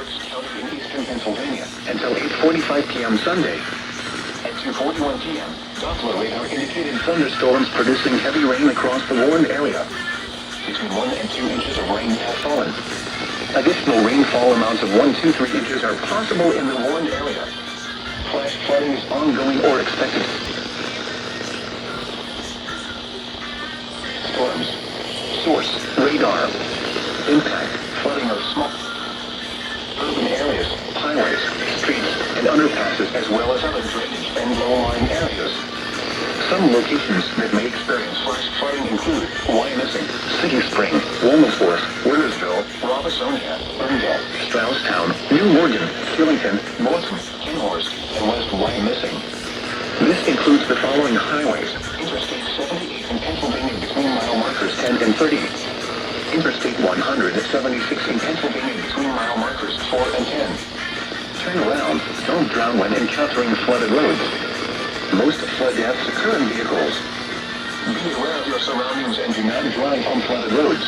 Berks County in eastern Pennsylvania until 8:45 p.m. Sunday. At 2:41 p.m., Doppler radar indicated thunderstorms producing heavy rain across the warned area. Between 1 and 2 inches of rain have fallen. Additional rainfall amounts of 1 to 3 inches are possible in the warned area. Flash flooding is ongoing or expected. Storms. Source: radar. Impact: flooding of smoke. Urban areas, highways, streets, and underpasses, as well as other drainage and low-lying areas. Some locations that may experience flash flooding include Wyomissing, City Spring, Wilmsworth, Wintersville, Robisonia, Ferndale, Strausstown, New Morgan, Killington, Morton, Kinhorst, and West Wyomissing. This includes the following highways: Interstate 78 in Pennsylvania between mile markers 10 and 30. Interstate 176 in Pennsylvania between mile markers 4 and 10. Turn around. Don't drown when encountering flooded roads. Most flood deaths occur in vehicles. Be aware of your surroundings and do not drive on flooded roads.